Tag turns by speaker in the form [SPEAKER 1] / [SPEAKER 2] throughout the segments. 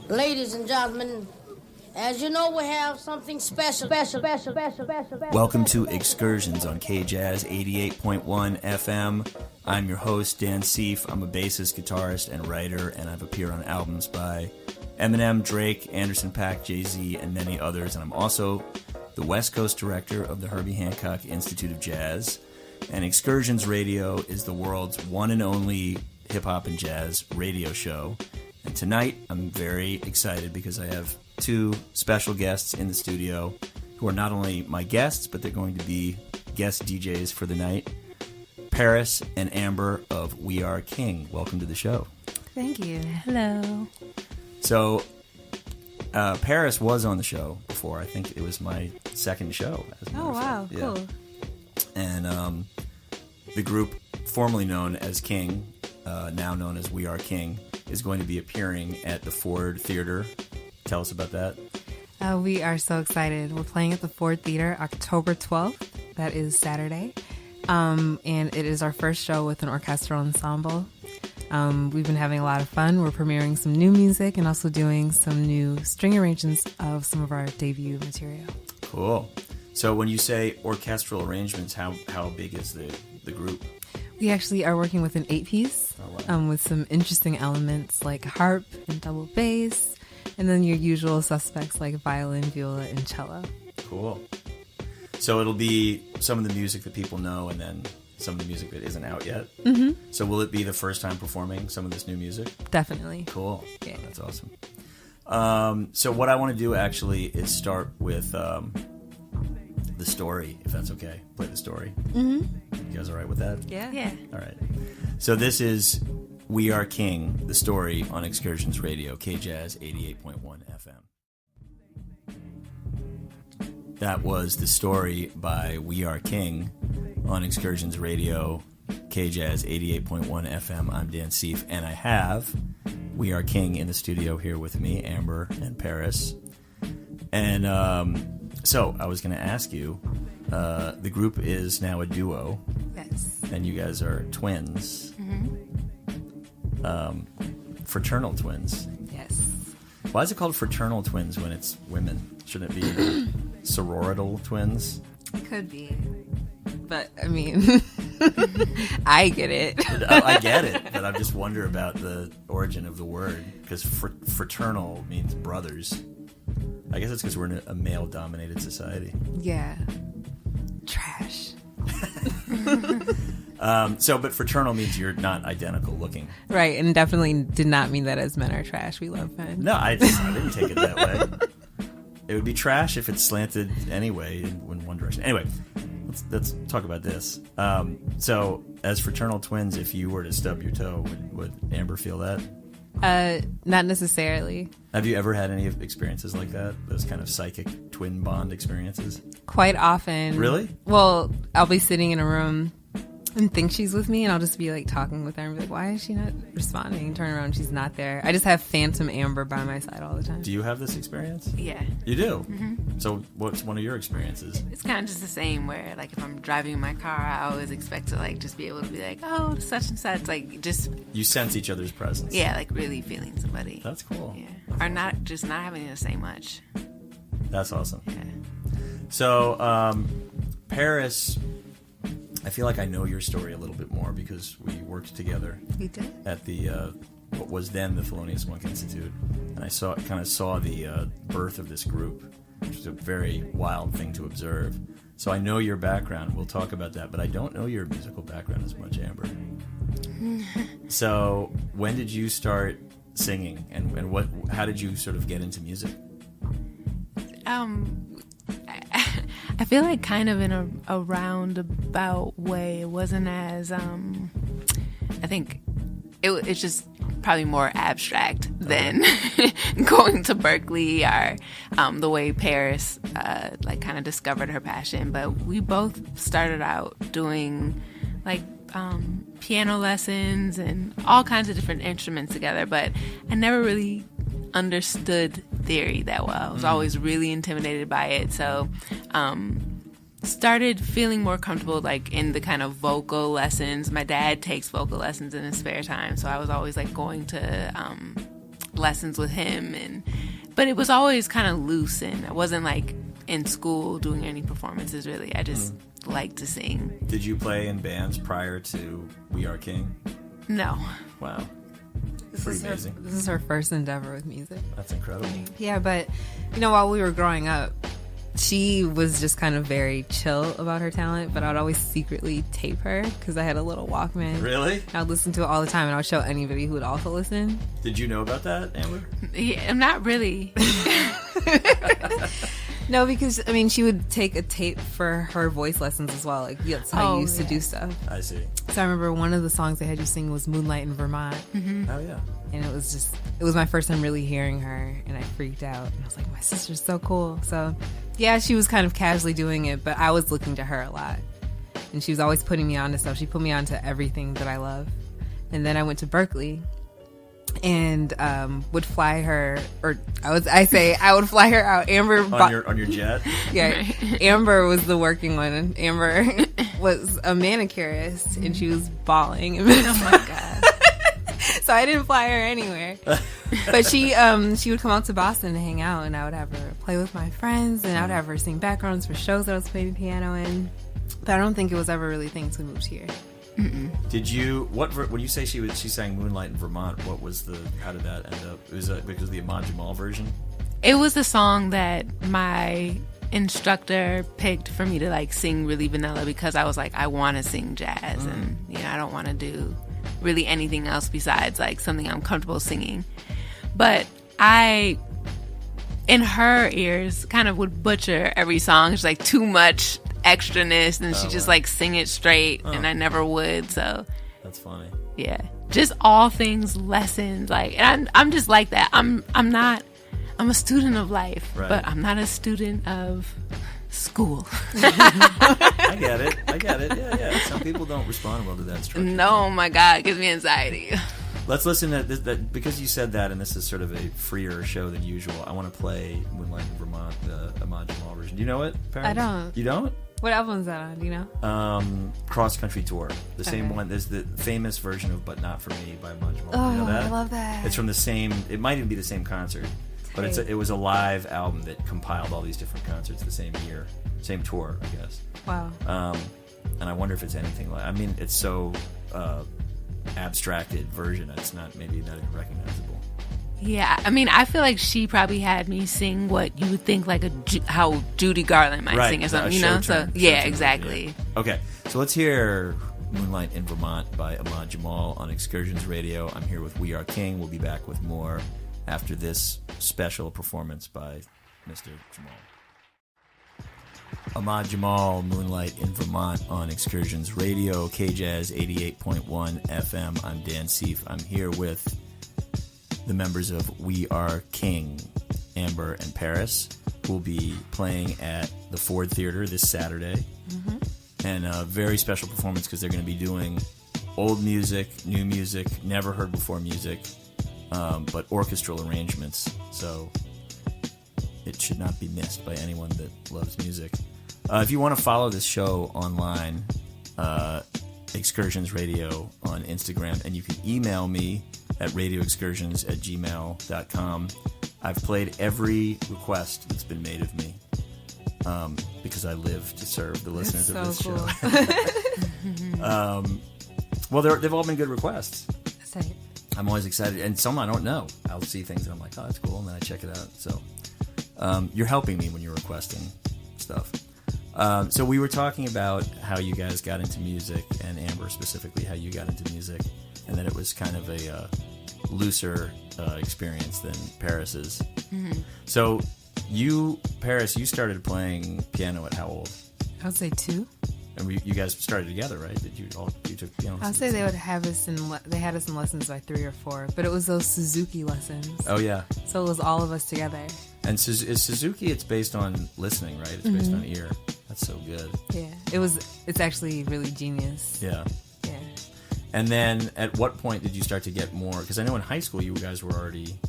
[SPEAKER 1] Ladies and gentlemen, as you know, we have something special.
[SPEAKER 2] Welcome to Excursions on KJAZZ 88.1 FM. I'm your host, Dan Seeff. I'm a bassist, guitarist, and writer, and I've appeared on albums by Eminem, Drake, Anderson .Paak, KJAZZ, and many others. And I'm also the West Coast director of the Herbie Hancock Institute of Jazz. And Excursions Radio is the world's one and only hip-hop and jazz radio show. And tonight, I'm very excited because I have two special guests in the studio who are not only my guests, but they're going to be guest DJs for the night. Paris and Amber of We Are King. Welcome to the show.
[SPEAKER 3] Thank you. Hello.
[SPEAKER 2] So, Paris was on the show before. I think it was my second show.
[SPEAKER 3] Oh, wow.
[SPEAKER 2] Yeah.
[SPEAKER 3] Cool.
[SPEAKER 2] And the group formerly known as King, now known as We Are King, is going to be appearing at the Ford Theater. Tell us about that.
[SPEAKER 3] We are so excited. We're playing at the Ford Theater October 12th. That is Saturday. And it is our first show with an orchestral ensemble. We've been having a lot of fun. We're premiering some new music and also doing some new string arrangements of some of our debut material.
[SPEAKER 2] Cool. So when you say orchestral arrangements, how big is the group?
[SPEAKER 3] We actually are working with an 8-piece with some interesting elements like harp and double bass, and then your usual suspects like violin, viola, and cello.
[SPEAKER 2] Cool. So it'll be some of the music that people know and then some of the music that isn't out yet. Mm-hmm. So will it be the first time performing some of this new music?
[SPEAKER 3] Definitely.
[SPEAKER 2] Cool.
[SPEAKER 3] Yeah.
[SPEAKER 2] Oh, that's awesome. So what I want to do actually is start with the story, if that's okay. Play the story. Mm-hmm. You guys all right with that?
[SPEAKER 3] Yeah.
[SPEAKER 2] All right. So this is We Are King, the story on Excursions Radio, KJAZZ 88.1 FM. That was the story by We Are King on Excursions Radio, KJAZZ 88.1 FM. I'm Dan Seeff, and I have We Are King in the studio here with me, Amber and Paris. And so I was going to ask you, the group is now a duo.
[SPEAKER 3] Yes.
[SPEAKER 2] And you guys are twins. Mm-hmm. Fraternal twins.
[SPEAKER 3] Yes.
[SPEAKER 2] Why is it called fraternal twins when it's women? Shouldn't it be sororital twins?
[SPEAKER 3] Could be. But, I mean, I get it.
[SPEAKER 2] I get it, but I just wonder about the origin of the word. Because fraternal means brothers. I guess it's because we're in a male-dominated society.
[SPEAKER 3] Yeah. Trash.
[SPEAKER 2] But fraternal means you're not identical looking.
[SPEAKER 3] Right, and definitely did not mean that as men are trash. We love men.
[SPEAKER 2] No, I didn't take it that way. It would be trash if it's slanted anyway in one direction. Anyway, let's talk about this. So, as fraternal twins, if you were to stub your toe, would Amber feel that?
[SPEAKER 3] Not necessarily.
[SPEAKER 2] Have you ever had any experiences like that? Those kind of psychic twin bond experiences?
[SPEAKER 3] Quite often.
[SPEAKER 2] Really?
[SPEAKER 3] Well, I'll be sitting in a room and think she's with me, and I'll just be like talking with her and be like, why is she not responding? Turn around, she's not there. I just have phantom Amber by my side all the time.
[SPEAKER 2] Do you have this experience?
[SPEAKER 4] Yeah.
[SPEAKER 2] You do?
[SPEAKER 4] Mm-hmm.
[SPEAKER 2] So what's one of your experiences?
[SPEAKER 4] It's kind of just the same where, like, if I'm driving my car, I always expect to, like, just be able to be like, oh, such and such. Like, just...
[SPEAKER 2] You sense each other's presence.
[SPEAKER 4] Yeah, like, really feeling somebody.
[SPEAKER 2] That's cool.
[SPEAKER 4] Yeah. Or not having to say much.
[SPEAKER 2] That's awesome.
[SPEAKER 4] Yeah.
[SPEAKER 2] So, Paris... I feel like I know your story a little bit more because we worked together.
[SPEAKER 3] We did?
[SPEAKER 2] At the what was then the Thelonious Monk Institute, and I saw the birth of this group, which was a very wild thing to observe. So I know your background. We'll talk about that, but I don't know your musical background as much, Amber. So when did you start singing, and how did you sort of get into music?
[SPEAKER 4] I feel like kind of in a roundabout way. It wasn't as, I think it's just probably more abstract than going to Berkeley or the way Paris like kind of discovered her passion. But we both started out doing like piano lessons and all kinds of different instruments together, but I never really understood theory that well. I was always really intimidated by it, so started feeling more comfortable like in the kind of vocal lessons. My dad takes vocal lessons in his spare time, so I was always like going to lessons with him, but it was always kind of loose, and I wasn't like in school doing any performances really. I just liked to sing.
[SPEAKER 2] Did you play in bands prior to We Are King?
[SPEAKER 4] No.
[SPEAKER 2] Wow.
[SPEAKER 3] This
[SPEAKER 2] Pretty amazing.
[SPEAKER 3] This is her first endeavor with music.
[SPEAKER 2] That's incredible.
[SPEAKER 3] Yeah, but while we were growing up, she was just kind of very chill about her talent, but I'd always secretly tape her because I had a little Walkman.
[SPEAKER 2] Really?
[SPEAKER 3] I'd listen to it all the time, and I would show anybody who would also listen.
[SPEAKER 2] Did you know about that, Amber?
[SPEAKER 4] Yeah, not really.
[SPEAKER 3] No, because, she would take a tape for her voice lessons as well. Like, that's how you used to do stuff.
[SPEAKER 2] I see.
[SPEAKER 3] So I remember one of the songs they had you sing was Moonlight in Vermont.
[SPEAKER 4] Mm-hmm.
[SPEAKER 2] Oh, yeah.
[SPEAKER 3] And it was my first time really hearing her, and I freaked out. And I was like, my sister's so cool. So, yeah, she was kind of casually doing it, but I was looking to her a lot. And she was always putting me on to stuff. She put me on to everything that I love. And then I went to Berkeley and would fly her, or I would fly her out. Amber
[SPEAKER 2] on your jet.
[SPEAKER 3] Yeah, Amber was the working one, and Amber was a manicurist, and she was bawling.
[SPEAKER 4] Oh my god!
[SPEAKER 3] So I didn't fly her anywhere. But she would come out to Boston to hang out, and I would have her play with my friends, and I would have her sing backgrounds for shows that I was playing piano in. But I don't think it was ever really a thing until we moved here.
[SPEAKER 4] Mm-mm.
[SPEAKER 2] Did you when you say she sang Moonlight in Vermont? How did that end up? Was it because of the Ahmad Jamal version?
[SPEAKER 4] It was the song that my instructor picked for me to like sing really vanilla, because I was like, I want to sing jazz, and I don't want to do really anything else besides like something I'm comfortable singing. But I, in her ears, kind of would butcher every song. It's like too much extraness, and she just like sing it straight, and I never would. So
[SPEAKER 2] that's funny.
[SPEAKER 4] Yeah, just all things lessons. Like, and I'm just like that. I'm a student of life,
[SPEAKER 2] right,
[SPEAKER 4] but I'm not a student of school.
[SPEAKER 2] I get it. Yeah. Some people don't respond well to that structure.
[SPEAKER 4] No, my God, it gives me anxiety.
[SPEAKER 2] Let's listen to this, because you said that, and this is sort of a freer show than usual. I want to play Moonlight in Vermont, the Ahmad Jamal version. Do you know it, Paris?
[SPEAKER 3] I don't.
[SPEAKER 2] You don't?
[SPEAKER 3] What album is that on? Do you know?
[SPEAKER 2] Cross Country Tour. The same one. There's the famous version of But Not For Me by Ahmad Jamal.
[SPEAKER 3] Oh,
[SPEAKER 2] you know that?
[SPEAKER 3] I love that.
[SPEAKER 2] It's from the same, it might even be the same concert, but it was a live album that compiled all these different concerts the same year. Same tour, I guess.
[SPEAKER 3] Wow.
[SPEAKER 2] And I wonder if it's anything like, it's so abstracted version, it's not even recognizable.
[SPEAKER 4] Yeah, I feel like she probably had me sing what you would think like how Judy Garland might sing or something, So yeah, exactly.
[SPEAKER 2] Yeah. Okay, so let's hear Moonlight in Vermont by Ahmad Jamal on Excursions Radio. I'm here with We Are King. We'll be back with more after this special performance by Mr. Jamal. Ahmad Jamal, Moonlight in Vermont on Excursions Radio, KJAZZ 88.1 FM. I'm Dan Seeff. I'm here with the members of We Are King, Amber and Paris, who will be playing at the Ford Theater this Saturday. Mm-hmm. And a very special performance because they're going to be doing old music, new music, never heard before music, but orchestral arrangements. So it should not be missed by anyone that loves music. If you want to follow this show online, Excursions Radio on Instagram, and you can email me at radioexcursions@gmail.com. I've played every request that's been made of me because I live to serve the listeners of this show. Well, they've all been good requests. I'm always excited, and some I don't know. I'll see things and I'm like, oh, that's cool, and then I check it out. So you're helping me when you're requesting stuff. So we were talking about how you guys got into music, and Amber specifically how you got into music, and that it was kind of a looser experience than Paris's. Mm-hmm. So Paris, you started playing piano at how old?
[SPEAKER 3] I would say 2.
[SPEAKER 2] And you guys started together, right? You took piano lessons?
[SPEAKER 3] I'd say they would have us they had us in lessons by 3 or 4, but it was those Suzuki lessons.
[SPEAKER 2] Oh yeah.
[SPEAKER 3] So it was all of us together. And
[SPEAKER 2] is Suzuki? It's based on listening, right? It's based on ear. That's so good.
[SPEAKER 3] Yeah, it's actually really genius.
[SPEAKER 2] Yeah.
[SPEAKER 3] Yeah.
[SPEAKER 2] And then at what point did you start to get more? Because I know in high school you guys were already,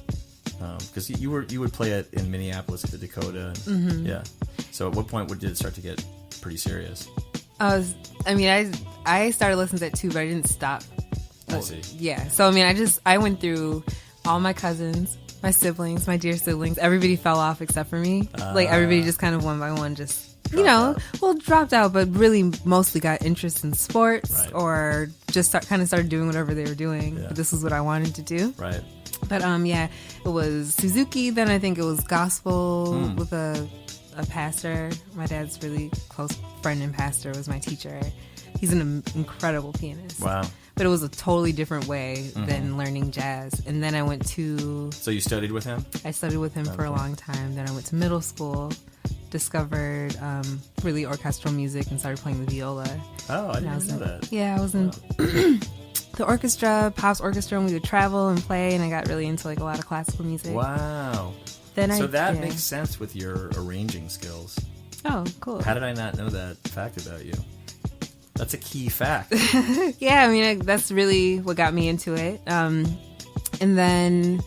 [SPEAKER 2] because you would play it in Minneapolis at the Dakota. And, yeah. So at what point did it start to get pretty serious?
[SPEAKER 3] I started lessons at 2, but I didn't stop.
[SPEAKER 2] I see.
[SPEAKER 3] Yeah. So I went through all my cousins, my siblings, my dear siblings, everybody fell off except for me. Like everybody just kind of one by one just dropped out, but really mostly got interest in sports or just started doing whatever they were doing. Yeah. This was what I wanted to do.
[SPEAKER 2] Right.
[SPEAKER 3] But it was Suzuki. Then I think it was gospel with a pastor. My dad's really close friend and pastor was my teacher. He's an incredible pianist.
[SPEAKER 2] Wow.
[SPEAKER 3] But it was a totally different way than learning jazz. And then I went to...
[SPEAKER 2] So you studied with him?
[SPEAKER 3] I studied with him for a long time. Then I went to middle school, discovered really orchestral music and started playing the viola.
[SPEAKER 2] Oh, I didn't know that.
[SPEAKER 3] Yeah, I was in the orchestra, Pop's orchestra, and we would travel and play, and I got really into like a lot of classical music.
[SPEAKER 2] Wow. So that makes sense with your arranging skills.
[SPEAKER 3] Oh, cool.
[SPEAKER 2] How did I not know that fact about you? That's a key fact.
[SPEAKER 3] Yeah, I mean, that's really what got me into it. And then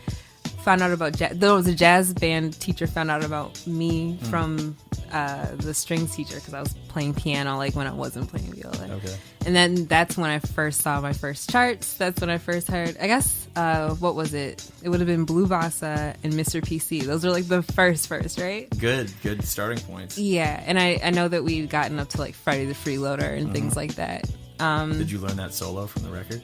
[SPEAKER 3] found out about jazz. There was a jazz band teacher found out about me from the strings teacher because I was playing piano like when I wasn't playing viola. Okay. And then that's when I first saw my first charts. That's when I first heard, I guess, what was it? It would have been Blue Bossa and Mr. PC. Those are like the first, right?
[SPEAKER 2] Good starting points.
[SPEAKER 3] Yeah, and I know that we've gotten up to like Friday the Freeloader and things like that.
[SPEAKER 2] Did you learn that solo from the record?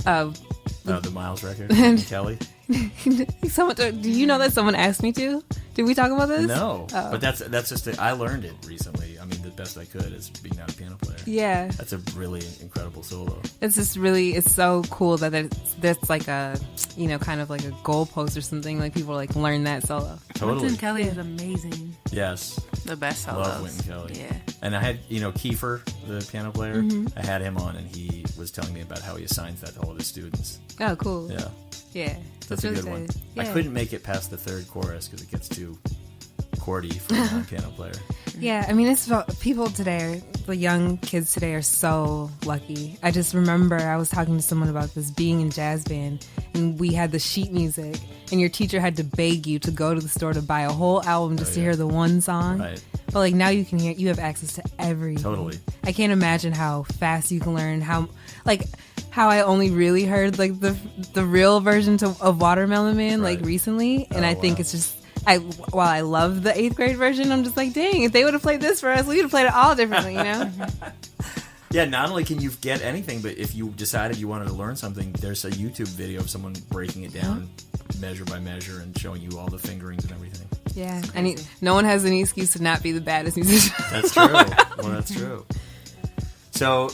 [SPEAKER 2] The Miles record, Kelly.
[SPEAKER 3] Do you know that someone asked me to? Did we talk about this?
[SPEAKER 2] No, but that's just I learned it recently. I mean, the best I could is being not a piano player.
[SPEAKER 3] Yeah,
[SPEAKER 2] that's a really incredible solo.
[SPEAKER 3] It's just really, it's so cool that there's like a, kind of like a goalpost or something. Like people like learn that solo.
[SPEAKER 2] Totally.
[SPEAKER 4] Wynton Kelly is amazing.
[SPEAKER 2] Yes,
[SPEAKER 4] the best solos.
[SPEAKER 2] Love Wynton Kelly.
[SPEAKER 4] Yeah,
[SPEAKER 2] and I had Kiefer, the piano player. I had him on, and he was telling me about how he assigns that to all of his students.
[SPEAKER 3] Oh, cool.
[SPEAKER 2] Yeah.
[SPEAKER 3] Yeah,
[SPEAKER 2] that's a
[SPEAKER 3] really
[SPEAKER 2] good one.
[SPEAKER 3] Yeah.
[SPEAKER 2] I couldn't make it past the third chorus because it gets too chordy for a non-piano player.
[SPEAKER 3] Yeah, I mean, it's about people today, the young kids today are so lucky. I just remember I was talking to someone about this, being in jazz band, and we had the sheet music, and your teacher had to beg you to go to the store to buy a whole album just to hear the one song. Right. But like now you have access to everything.
[SPEAKER 2] Totally.
[SPEAKER 3] I can't imagine how fast you can learn, how I only really heard like the real version of Watermelon Man like recently, and I think it's just while I love the 8th grade version, I'm just like, dang, if they would have played this for us, we would have played it all differently,
[SPEAKER 2] Yeah, not only can you get anything, but if you decided you wanted to learn something, there's a YouTube video of someone breaking it down measure by measure and showing you all the fingerings and everything.
[SPEAKER 3] Yeah, no one has any excuse to not be the baddest musician.
[SPEAKER 2] That's true. Well, that's true. So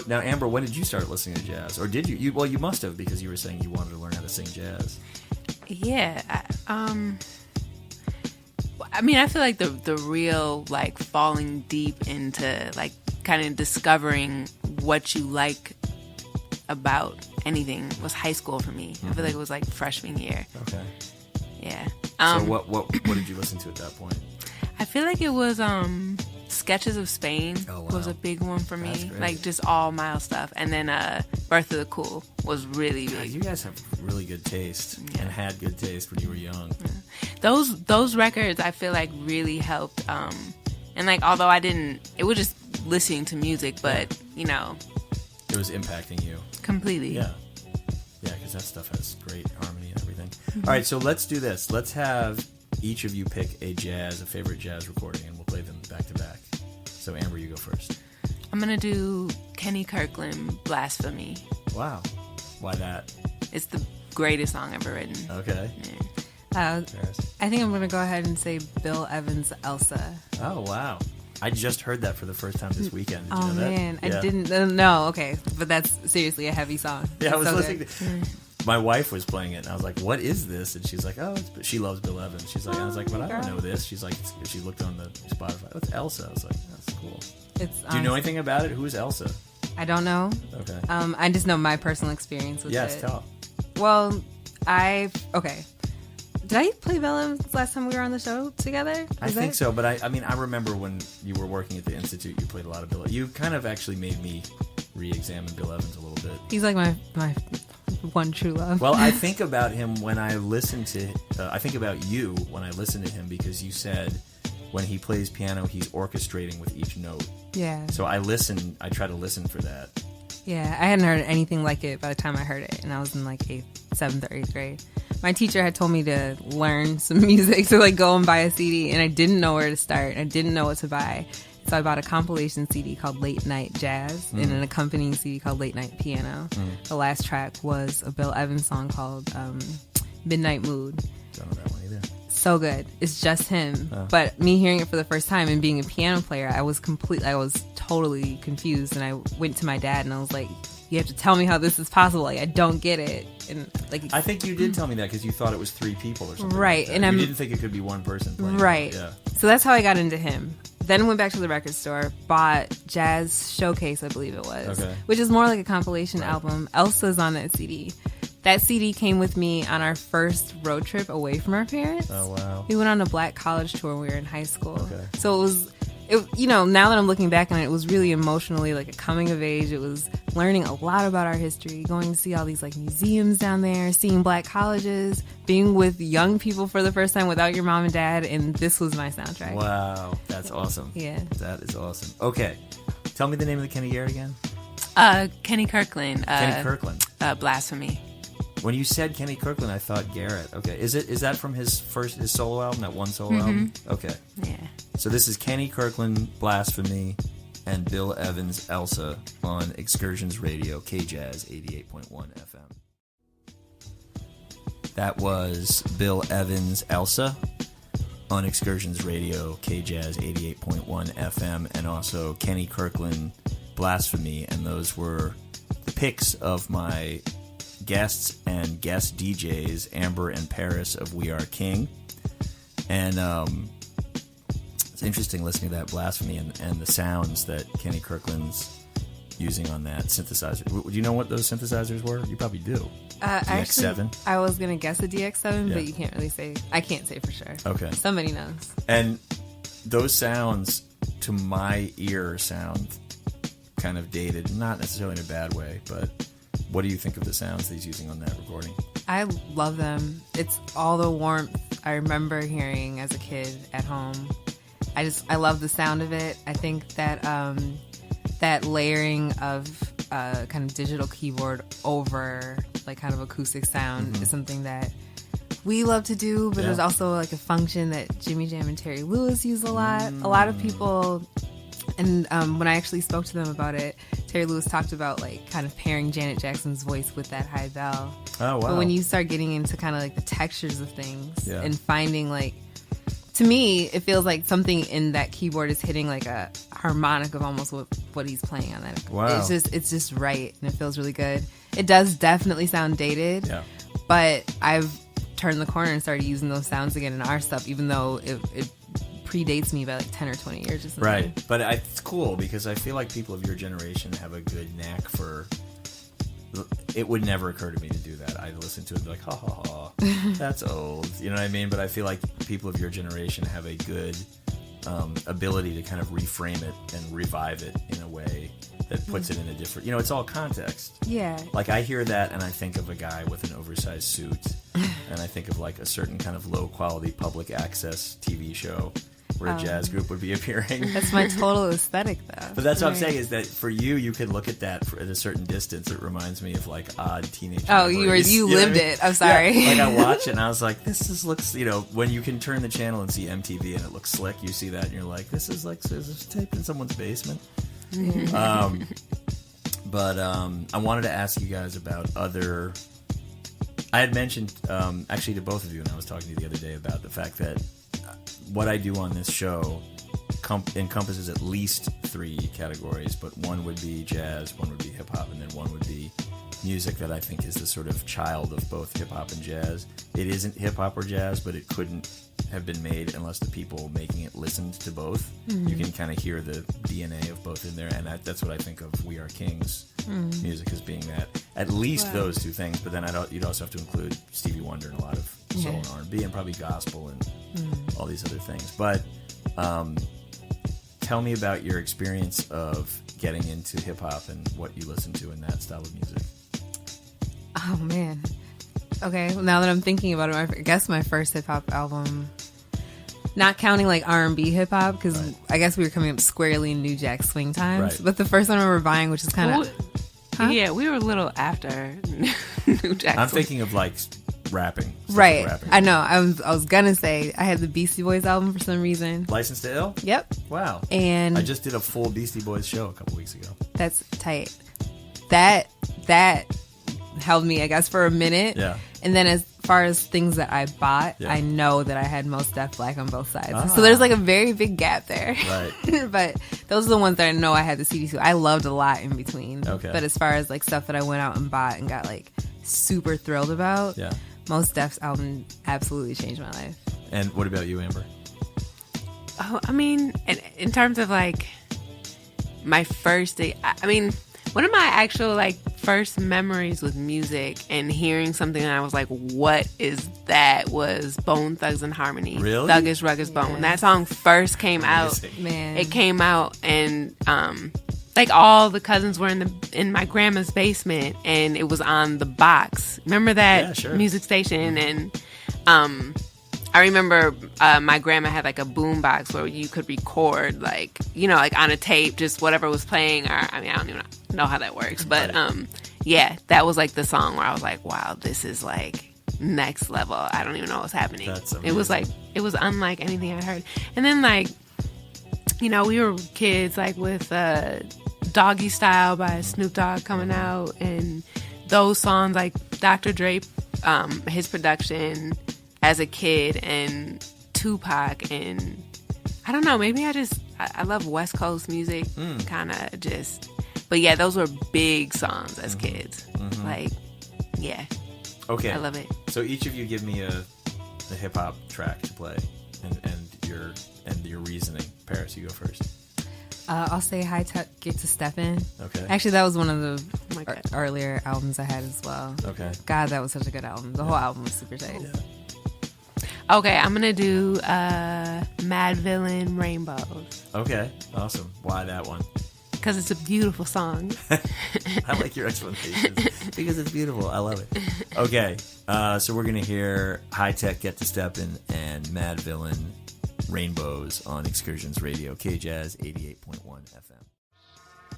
[SPEAKER 2] now, Amber, when did you start listening to jazz? Or did you? Well, you must have, because you were saying you wanted to learn how to sing jazz.
[SPEAKER 4] Yeah. I mean, I feel like the real, like, falling deep into, like, kind of discovering what you like about anything was high school for me. I feel like it was, like, freshman year. Okay. Yeah.
[SPEAKER 2] So what did you listen to at that point?
[SPEAKER 4] I feel like it was Sketches of Spain was a big one for me. Like just all Miles stuff. And then Birth of the Cool was really big. You guys have really good taste and had good taste when you were young. Yeah. Those records I feel like really helped. And like although it was just listening to music, but it was impacting you completely. Yeah. Yeah, because that stuff has great harmony and everything. Mm-hmm. All right, so let's do this. Let's have each of you pick a favorite jazz recording, and we'll play them back to back. So, Amber, you go first. I'm going to do Kenny Kirkland, Blasphemy. Wow. Why that? It's the greatest song ever written. Okay. Yeah.
[SPEAKER 3] I think I'm going to go ahead and say Bill Evans' Elsa.
[SPEAKER 2] Oh, wow. I just heard that for the first time this weekend. Did you know that?
[SPEAKER 3] Man. Yeah. I didn't know. Okay. But that's seriously a heavy song.
[SPEAKER 2] Yeah, I was listening to my wife was playing it, and I was like, what is this? And she's like, she loves Bill Evans. She's like, I was like, but I don't know this. She's like, she looked on the Spotify. What's Elsa? I was like, that's cool. Do you know anything about it? Who's Elsa?
[SPEAKER 3] I don't know.
[SPEAKER 2] Okay.
[SPEAKER 3] I just know my personal experience with it.
[SPEAKER 2] Yes, tell.
[SPEAKER 3] Well, did I play Bill Evans last time we were on the show together?
[SPEAKER 2] I think so, but I remember when you were working at the Institute, you played a lot of Bill. You kind of actually made me re-examine Bill Evans a little bit.
[SPEAKER 3] He's like my one true love.
[SPEAKER 2] Well, I think about him when I listen to... I think about you when I listen to him, because you said when he plays piano, he's orchestrating with each note.
[SPEAKER 3] Yeah.
[SPEAKER 2] So I try to listen for that.
[SPEAKER 3] Yeah, I hadn't heard anything like it by the time I heard it, and I was in like 7th or 8th grade. My teacher had told me to learn some music, to like go and buy a CD, and I didn't know where to start. I didn't know what to buy. So I bought a compilation CD called Late Night Jazz and an accompanying CD called Late Night Piano. The last track was a Bill Evans song called Midnight Mood.
[SPEAKER 2] Don't know that one either.
[SPEAKER 3] So good. It's just him. But me hearing it for the first time and being a piano player, I was totally confused. And I went to my dad and I was like, you have to tell me how this is possible. Like, I don't get it. And like,
[SPEAKER 2] I think you did tell me that because you thought it was 3 people or something.
[SPEAKER 3] Right.
[SPEAKER 2] Like
[SPEAKER 3] and
[SPEAKER 2] you didn't think it could be one person playing.
[SPEAKER 3] Right.
[SPEAKER 2] Yeah.
[SPEAKER 3] So that's how I got into him. Then went back to the record store, bought Jazz Showcase, I believe it was, which is more like a compilation album. Elsa's on that CD. That CD came with me on our first road trip away from our parents.
[SPEAKER 2] Oh, wow.
[SPEAKER 3] We went on a Black college tour when we were in high school.
[SPEAKER 2] Okay.
[SPEAKER 3] So it was, now that I'm looking back on it, it was really emotionally like a coming of age. It was learning a lot about our history, going to see all these like museums down there, seeing Black colleges, being with young people for the first time without your mom and dad, and this was my soundtrack.
[SPEAKER 2] Wow, that's awesome.
[SPEAKER 3] Yeah.
[SPEAKER 2] That is awesome. Okay, tell me the name of the Kenny Garrett again.
[SPEAKER 4] Kenny Kirkland.
[SPEAKER 2] Kenny Kirkland.
[SPEAKER 4] Blasphemy.
[SPEAKER 2] When you said Kenny Kirkland, I thought Garrett. Okay, is that from his solo album, that one solo album? Okay.
[SPEAKER 4] Yeah.
[SPEAKER 2] So this is Kenny Kirkland, Blasphemy, and Bill Evans, Elsa on Excursions Radio, KJAZZ 88.1 FM. That was Bill Evans, Elsa on Excursions Radio, KJAZZ 88.1 FM, and also Kenny Kirkland, Blasphemy, and those were the picks of my guests and guest DJs, Amber and Paris of We Are King. And it's interesting listening to that Blasphemy and the sounds that Kenny Kirkland's using on that synthesizer. Do you know what those synthesizers were? You probably do. DX7?
[SPEAKER 3] Actually, I was going to guess a DX7, but you can't really say. I can't say for sure.
[SPEAKER 2] Okay.
[SPEAKER 3] Somebody knows.
[SPEAKER 2] And those sounds, to my ear, sound kind of dated. Not necessarily in a bad way, but what do you think of the sounds that he's using on that recording?
[SPEAKER 3] I love them. It's all the warmth I remember hearing as a kid at home. I love the sound of it. I think that that layering of kind of digital keyboard over like kind of acoustic sound is something that we love to do, but there's also like a function that Jimmy Jam and Terry Lewis use a lot. A lot of people, and when I actually spoke to them about it, Terry Lewis talked about like kind of pairing Janet Jackson's voice with that high bell.
[SPEAKER 2] Oh, wow.
[SPEAKER 3] But when you start getting into kind of like the textures of things and finding like, to me, it feels like something in that keyboard is hitting like a harmonic of almost what he's playing on that.
[SPEAKER 2] Wow.
[SPEAKER 3] It's just right, and it feels really good. It does definitely sound dated, but I've turned the corner and started using those sounds again in our stuff, even though it predates me by like 10 or 20 years or something.
[SPEAKER 2] Right, but it's cool because I feel like people of your generation have a good knack for... It would never occur to me to do that. I'd listen to it and be like, ha ha ha, that's old. You know what I mean? But I feel like people of your generation have a good ability to kind of reframe it and revive it in a way that puts it in a different... it's all context.
[SPEAKER 3] Yeah.
[SPEAKER 2] Like I hear that and I think of a guy with an oversized suit and I think of like a certain kind of low quality public access TV show where a jazz group would be appearing.
[SPEAKER 3] That's my total aesthetic, though.
[SPEAKER 2] But that's what I'm saying is that for you can look at that at a certain distance. It reminds me of like odd teenage.
[SPEAKER 3] Oh,
[SPEAKER 2] memories.
[SPEAKER 3] you lived it. I'm sorry.
[SPEAKER 2] Yeah, like I watch it and I was like, this just looks. When you can turn the channel and see MTV and it looks slick, you see that and you're like, this is like scissors tape in someone's basement. But I wanted to ask you guys about other. I had mentioned actually to both of you, and I was talking to you the other day about the fact that what I do on this show encompasses at least 3 categories, but one would be jazz, one would be hip-hop, and then one would be music that I think is the sort of child of both hip-hop and jazz. It isn't hip-hop or jazz, but it couldn't have been made unless the people making it listened to both. You can kind of hear the DNA of both in there, and that's what I think of We Are King's music as being that. At least those 2 things, but then you'd also have to include Stevie Wonder and a lot of soul and R&B and probably gospel and all these other things. But tell me about your experience of getting into hip-hop and what you listen to in that style of music.
[SPEAKER 3] Oh, man. Okay, well, now that I'm thinking about it, I guess my first hip-hop album, not counting like R&B hip-hop, because I guess we were coming up squarely in New Jack Swing times, but the first one I remember buying, which is kind of... Huh?
[SPEAKER 4] Yeah, we were a little after New Jack
[SPEAKER 2] I'm
[SPEAKER 4] Swing.
[SPEAKER 2] thinking of like rapping. stuff
[SPEAKER 3] Right.
[SPEAKER 2] like rapping.
[SPEAKER 3] I know. I was gonna say I had the Beastie Boys album for some reason.
[SPEAKER 2] License to Ill?
[SPEAKER 3] Yep.
[SPEAKER 2] Wow.
[SPEAKER 3] And
[SPEAKER 2] I just did a full Beastie Boys show a couple weeks ago.
[SPEAKER 3] that's tight. That held me, I guess, for a minute.
[SPEAKER 2] Yeah.
[SPEAKER 3] And then as far as things that I bought,
[SPEAKER 2] Yeah.
[SPEAKER 3] I know that I had Most Def Black on both sides.
[SPEAKER 2] Ah.
[SPEAKER 3] So there's like a very big gap there.
[SPEAKER 2] Right.
[SPEAKER 3] But those are the ones that I know I had the CD to. I loved a lot in between.
[SPEAKER 2] Okay.
[SPEAKER 3] But as far as like stuff that I went out and bought and got like super thrilled about,
[SPEAKER 2] Yeah.
[SPEAKER 3] Most Def's album absolutely changed my life.
[SPEAKER 2] And what about you, Amber?
[SPEAKER 4] Oh, I mean, in terms of like my first day, I mean, one of my actual like first memories with music and hearing something that I was like, what is that? Was Bone Thugs and Harmony.
[SPEAKER 2] Really?
[SPEAKER 4] Thuggish Ruggish Bone. When that song first came out,
[SPEAKER 2] Amazing.
[SPEAKER 3] Man.
[SPEAKER 4] it came out and like all the cousins were in my grandma's basement and it was on the box. Remember that
[SPEAKER 2] Yeah, sure.
[SPEAKER 4] music station? And I remember my grandma had like a boom box where you could record like, you know, like on a tape, just whatever was playing. Or I mean, I don't even know how that works, but yeah, that was like the song where I was like, wow, this is like next level. I don't even know what's happening.
[SPEAKER 2] That's
[SPEAKER 4] It was like, it was unlike anything I'd heard. And then like, you know, we were kids like with Doggy Style by Snoop Dogg coming out, and those songs like Dr. Dre, his production as a kid, and Tupac, and I don't know, maybe I love West Coast music, kind of just, but yeah, those were big songs as kids. Like, yeah,
[SPEAKER 2] Okay.
[SPEAKER 4] I love it.
[SPEAKER 2] So each of you give me a hip hop track to play, and your reasoning. Paris, you go first.
[SPEAKER 3] I'll say High Tech Get to Steppin'.
[SPEAKER 2] Okay.
[SPEAKER 3] Actually, that was one of the
[SPEAKER 4] Oh my God.
[SPEAKER 3] earlier albums I had as well.
[SPEAKER 2] Okay.
[SPEAKER 3] God, that was such a good album. The whole album was super tight.
[SPEAKER 2] Yeah.
[SPEAKER 4] Okay, I'm gonna do Mad Villain Rainbows
[SPEAKER 2] Okay. Awesome. Why that one?
[SPEAKER 4] because it's a beautiful song.
[SPEAKER 2] I like your explanations because it's beautiful. I love it. Okay. So we're gonna hear High Tech Get to Steppin' and Mad Villain Rainbows on Excursions Radio, KJAZZ 88.1 FM.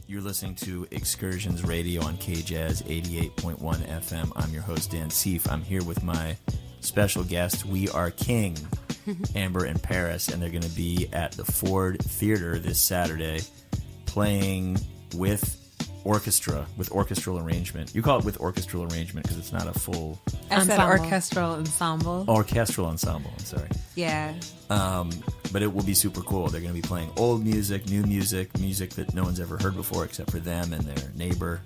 [SPEAKER 2] You're listening to Excursions Radio on KJAZZ 88.1 FM. I'm your host, Dan Seeff. I'm here with my special guest, We Are King, Amber and Paris, and they're going to be at the Ford Theater this Saturday playing with orchestra, with orchestral arrangement. You call it with orchestral arrangement because it's not a full
[SPEAKER 3] I said
[SPEAKER 4] Ensemble.
[SPEAKER 3] orchestral ensemble.
[SPEAKER 2] orchestral ensemble. I'm sorry.
[SPEAKER 3] Yeah.
[SPEAKER 2] But it will be super cool. They're going to be playing old music, new music, music that no one's ever heard before except for them and their neighbor.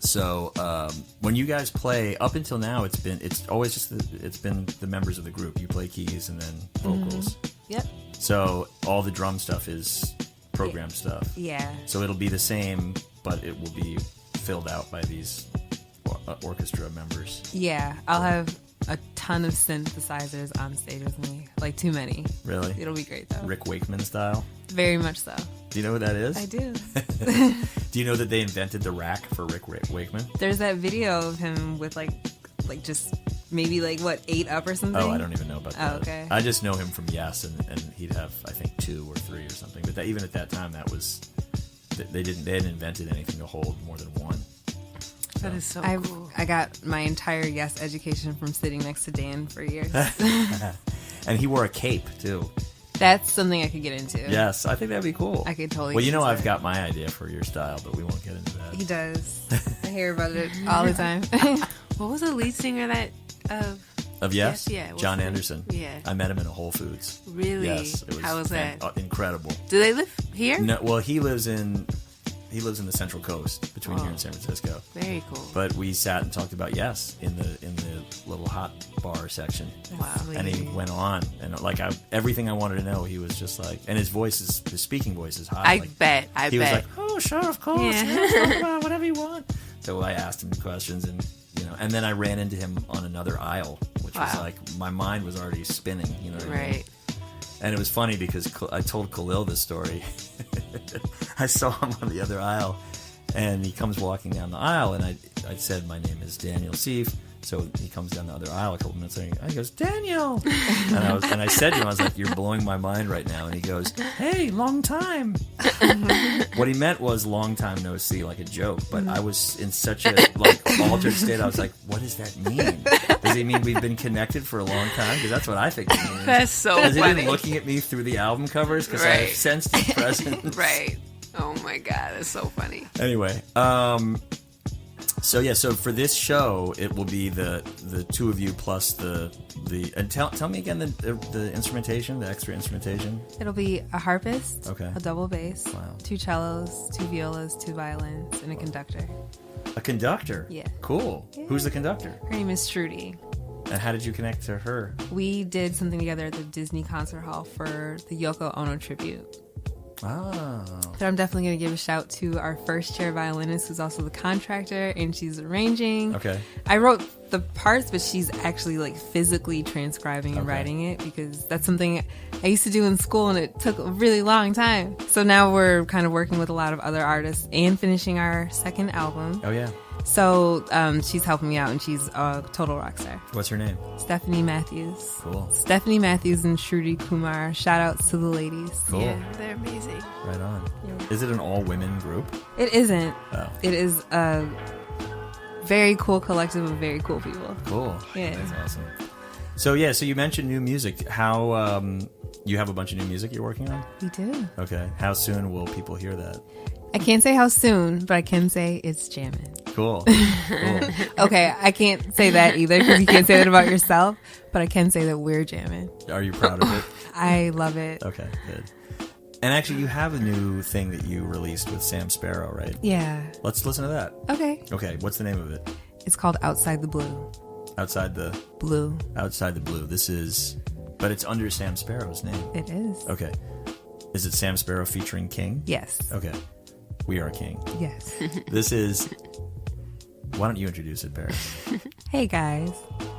[SPEAKER 2] So when you guys play, up until now, it's always just it's been the members of the group. You play keys and then vocals.
[SPEAKER 3] Yep.
[SPEAKER 2] So all the drum stuff is program stuff.
[SPEAKER 3] Yeah.
[SPEAKER 2] So it'll be the same, but it will be filled out by these orchestra members.
[SPEAKER 3] Yeah. I'll have a ton of synthesizers on stage with me. Like too many.
[SPEAKER 2] Really?
[SPEAKER 3] It'll be great though.
[SPEAKER 2] Rick Wakeman style.
[SPEAKER 3] Very much so.
[SPEAKER 2] Do you know who that is?
[SPEAKER 3] I do.
[SPEAKER 2] Do you know that they invented the rack for Rick Wakeman?
[SPEAKER 3] There's that video of him with like just maybe like what 8 up or something.
[SPEAKER 2] Oh, I don't even know about that.
[SPEAKER 3] Oh, okay.
[SPEAKER 2] I just know him from Yes, and he'd have I think 2 or 3 or something. But even at that time, that was they hadn't invented anything to hold more than one.
[SPEAKER 4] That is so cool.
[SPEAKER 3] I got my entire Yes education from sitting next to Dan for years.
[SPEAKER 2] And he wore a cape too.
[SPEAKER 3] That's something I could get into.
[SPEAKER 2] Yes, I think that'd be cool.
[SPEAKER 3] I could totally
[SPEAKER 2] Well, you
[SPEAKER 3] get
[SPEAKER 2] know,
[SPEAKER 3] into
[SPEAKER 2] I've
[SPEAKER 3] it.
[SPEAKER 2] got my idea for your style, but we won't get into that.
[SPEAKER 3] He does. I hear about it all the time.
[SPEAKER 4] What was the lead singer that
[SPEAKER 2] Of Yes?
[SPEAKER 4] Yeah, what's
[SPEAKER 2] John
[SPEAKER 4] the name?
[SPEAKER 2] Anderson.
[SPEAKER 4] Yeah.
[SPEAKER 2] I met him in a Whole Foods.
[SPEAKER 4] Really?
[SPEAKER 2] Yes. It was
[SPEAKER 4] How was that?
[SPEAKER 2] Incredible.
[SPEAKER 4] Do they live here?
[SPEAKER 2] No, well, he lives in the Central Coast between here and San Francisco.
[SPEAKER 4] Very cool.
[SPEAKER 2] But we sat and talked about Yes in the little hot bar section.
[SPEAKER 4] Wow.
[SPEAKER 2] And he went on, and like everything I wanted to know, he was just like, and his speaking voice is high.
[SPEAKER 4] I
[SPEAKER 2] like,
[SPEAKER 4] bet.
[SPEAKER 2] he was like, oh sure, of course,
[SPEAKER 4] Yeah.
[SPEAKER 2] yeah, talk about whatever you want. So I asked him questions, and and then I ran into him on another aisle, which was
[SPEAKER 4] Wow.
[SPEAKER 2] like my mind was already spinning. You know what I mean?
[SPEAKER 4] Right.
[SPEAKER 2] And it was funny because I told Khalil this story. I saw him on the other aisle, and he comes walking down the aisle, and I said, my name is Daniel Seeff. So he comes down the other aisle a couple minutes later. He goes, Daniel! and I said to him, I was like, you're blowing my mind right now. And he goes, hey, long time. What he meant was long time no see, like a joke. But I was in such a altered state. I was like, what does that mean? Does he mean we've been connected for a long time? Because that's what I think it means.
[SPEAKER 4] That's so funny.
[SPEAKER 2] Has he been looking at me through the album covers? Because I have sensed his presence.
[SPEAKER 4] Right. Oh my God, that's so funny.
[SPEAKER 2] Anyway, so for this show, it will be the two of you plus the and tell me again the instrumentation, the extra instrumentation.
[SPEAKER 3] It'll be a harpist,
[SPEAKER 2] okay,
[SPEAKER 3] a double bass,
[SPEAKER 2] wow,
[SPEAKER 3] 2 cellos, 2 violas, 2 violins, and a conductor.
[SPEAKER 2] A conductor?
[SPEAKER 3] Yeah.
[SPEAKER 2] Cool. Yeah. Who's the conductor?
[SPEAKER 3] Her name is Trudy.
[SPEAKER 2] And how did you connect to her?
[SPEAKER 3] We did something together at the Disney Concert Hall for the Yoko Ono tribute.
[SPEAKER 2] Oh.
[SPEAKER 3] But I'm definitely going to give a shout to our first chair violinist, who's also the contractor, and she's arranging.
[SPEAKER 2] Okay.
[SPEAKER 3] I wrote the parts, but she's actually like physically transcribing and writing it, because that's something I used to do in school, and it took a really long time. So now we're kind of working with a lot of other artists and finishing our second album.
[SPEAKER 2] Oh, yeah.
[SPEAKER 3] So she's helping me out, and she's a total rock star.
[SPEAKER 2] What's her name?
[SPEAKER 3] Stephanie Matthews.
[SPEAKER 2] Cool.
[SPEAKER 3] Stephanie Matthews and Shruti Kumar. Shout outs to the ladies.
[SPEAKER 2] Cool.
[SPEAKER 4] Yeah, they're amazing.
[SPEAKER 2] Right on.
[SPEAKER 3] Yeah.
[SPEAKER 2] Is it an all-women group?
[SPEAKER 3] It isn't.
[SPEAKER 2] Oh.
[SPEAKER 3] It is a very cool collective of very cool people.
[SPEAKER 2] Cool.
[SPEAKER 3] Yeah.
[SPEAKER 2] That's awesome. So you mentioned new music. How you have a bunch of new music you're working on?
[SPEAKER 3] We do.
[SPEAKER 2] Okay. How soon will people hear that?
[SPEAKER 3] I can't say how soon, but I can say it's jamming.
[SPEAKER 2] Cool.
[SPEAKER 3] Okay, I can't say that either, because you can't say that about yourself, but I can say that we're jamming.
[SPEAKER 2] Are you proud of it?
[SPEAKER 3] I love it.
[SPEAKER 2] Okay, good. And actually, you have a new thing that you released with Sam Sparrow, right?
[SPEAKER 3] Yeah.
[SPEAKER 2] Let's listen to that.
[SPEAKER 3] Okay.
[SPEAKER 2] Okay, what's the name of it?
[SPEAKER 3] It's called Outside the Blue.
[SPEAKER 2] Outside the...
[SPEAKER 3] Blue.
[SPEAKER 2] Outside the Blue. This is... But it's under Sam Sparrow's name.
[SPEAKER 3] It is.
[SPEAKER 2] Okay. Is it Sam Sparrow featuring King?
[SPEAKER 3] Yes.
[SPEAKER 2] Okay. We Are King.
[SPEAKER 3] Yes.
[SPEAKER 2] This is... Why don't you introduce it, Paris?
[SPEAKER 3] Hey guys,